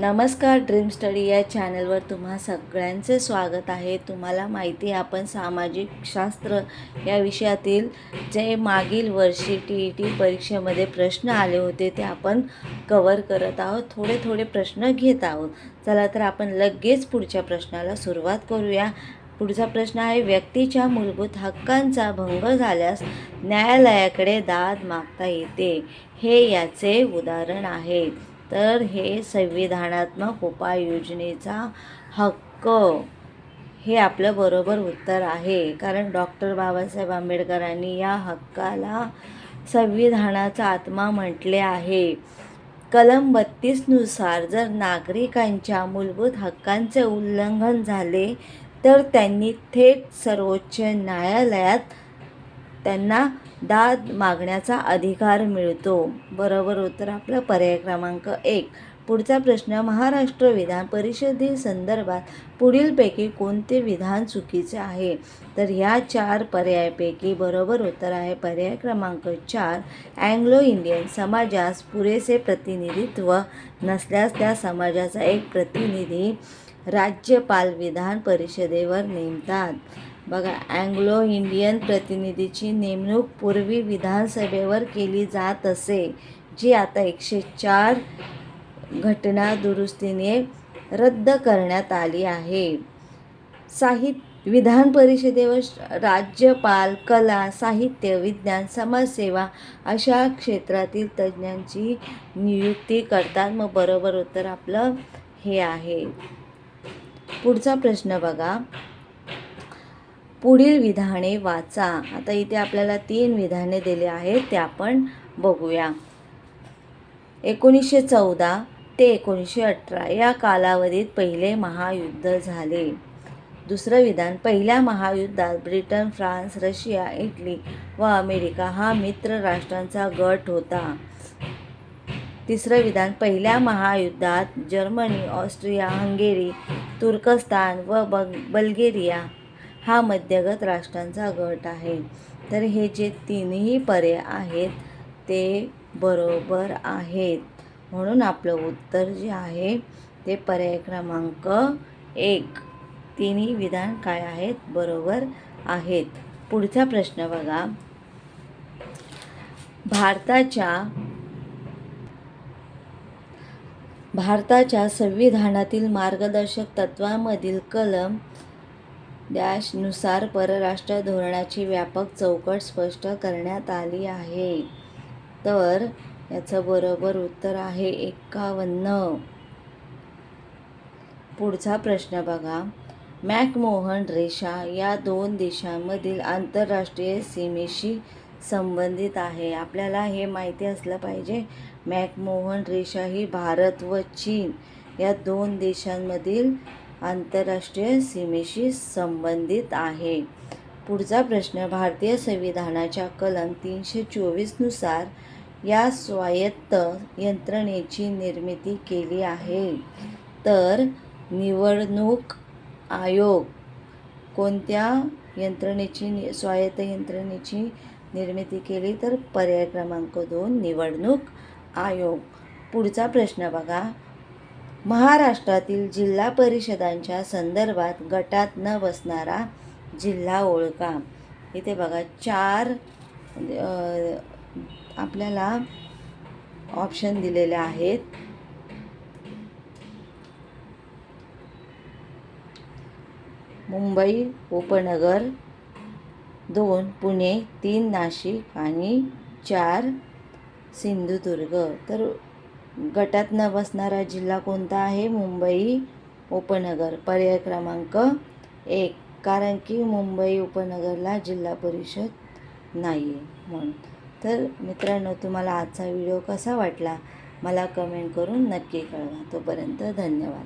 नमस्कार, dream study या चॅनलवर तुम्हा सगळ्यांचे स्वागत आहे. तुम्हाला माहिती आहे, आपण सामाजिक शास्त्र या विषयातील जे मागील वर्षी TET परीक्षेमध्ये प्रश्न आले होते ते आपण कवर करत आहोत. थोडे थोडे प्रश्न घेत आहोत. चला तर आपण लगेच पुढच्या प्रश्नाला सुरुवात करूया. पुढचा प्रश्न आहे, व्यक्तीच्या मूलभूत हक्कांचा भंग झाल्यास न्यायालयाकडे दाद मागता येते. हे याचे उदाहरण आहे. तर हे संविधानात्मक उपाययोजनेचा हक्क हे आपलं बरोबर उत्तर आहे. कारण डॉक्टर बाबासाहेब आंबेडकरांनी या हक्काला संविधानाचा आत्मा म्हटले आहे. कलम 32 नुसार जर नागरिकांच्या मूलभूत हक्कांचे उल्लंघन झाले तर त्यांनी थेट सर्वोच्च न्यायालयात त्यांना दाद मागण्याचा अधिकार मिळतो. बरोबर उत्तर आपलं पर्याय क्रमांक 1. पुढचा प्रश्न, महाराष्ट्र विधान परिषदेसंदर्भात पुढीलपैकी कोणते विधान चुकीचे आहे? तर ह्या 4 पर्यायापैकी बरोबर उत्तर आहे पर्याय क्रमांक 4. अँग्लो इंडियन समाजास पुरेसे प्रतिनिधित्व नसल्यास त्या समाजाचा एक प्रतिनिधी राज्यपाल विधान परिषदेवर नेमतात. बघा, अँग्लो इंडियन प्रतिनिधीची नेमणूक पूर्वी विधानसभेवर केली जात असे, जी आता 104 घटना दुरुस्तीने रद्द करण्यात आली आहे. विधान परिषदेवर राज्यपाल कला, साहित्य, विज्ञान, समाजसेवा अशा क्षेत्रातील तज्ज्ञांची नियुक्ती करतात. मग बरोबर उत्तर आपलं हे आहे. पुढचा प्रश्न बघा, पुढील विधाने वाचा. आता इथे आपल्याला 3 विधाने दिले आहेत, ते आपण बघूया. 1914 ते 1918 या कालावधीत पहिले महायुद्ध झाले. दुसरं विधान, पहिल्या महायुद्धात ब्रिटन, फ्रान्स, रशिया, इटली व अमेरिका हा मित्र राष्ट्रांचा गट होता. तिसरं विधान, पहिल्या महायुद्धात जर्मनी, ऑस्ट्रिया, हंगेरी, तुर्कस्तान व बल्गेरिया हा मध्यगत राष्ट्रांचा गट आहे. तर हे जे तीनही पर्याय आहेत ते बरोबर आहेत. म्हणून आपलं उत्तर जे आहे ते पर्याय क्रमांक 1. तिन्ही विधान काय आहेत? बरोबर आहेत. पुढचा प्रश्न बघा, भारताच्या संविधानातील मार्गदर्शक तत्वांमधील कलम नुसार परराष्ट्र धोरणाची व्यापक चौकट स्पष्ट करण्यात आली आहे. तर याचं बरोबर उत्तर आहे 51. पुढचा प्रश्न बघा, मॅकमोहन रेषा या 2 देशांमधील आंतरराष्ट्रीय सीमेशी संबंधित आहे. आपल्याला हे माहिती असलं पाहिजे. मॅकमोहन रेषा ही भारत व चीन या 2 देशांमधील आंतरराष्ट्रीय सीमेशी संबंधित आहे. पुढचा प्रश्न, भारतीय संविधानाच्या कलम 324 नुसार या स्वायत्त यंत्रणेची निर्मिती केली आहे. तर निवडणूक आयोग कोणत्या यंत्रणेची, स्वायत्त यंत्रणेची निर्मिती केली? तर पर्याय क्रमांक 2, निवडणूक आयोग. पुढचा प्रश्न बघा, महाराष्ट्रातील जिल्हा परिषदांच्या संदर्भात गटात न बसणारा जिल्हा ओळखा. इथे बघा 4 आपल्याला ऑप्शन दिलेले आहेत. मुंबई उपनगर, 2 पुणे, 3 नाशिक आणि 4 सिंधुदुर्ग. तर गटात न बसणारा जिल्हा कोणता आहे? मुंबई उपनगर. पर्याय क्रमांक 1. कारण की मुंबई उपनगरला जिल्हा परिषद नाही आहे म्हणून. तर मित्रांनो, तुम्हाला आजचा व्हिडिओ कसा वाटला मला कमेंट करून नक्की कळवा. तोपर्यंत धन्यवाद.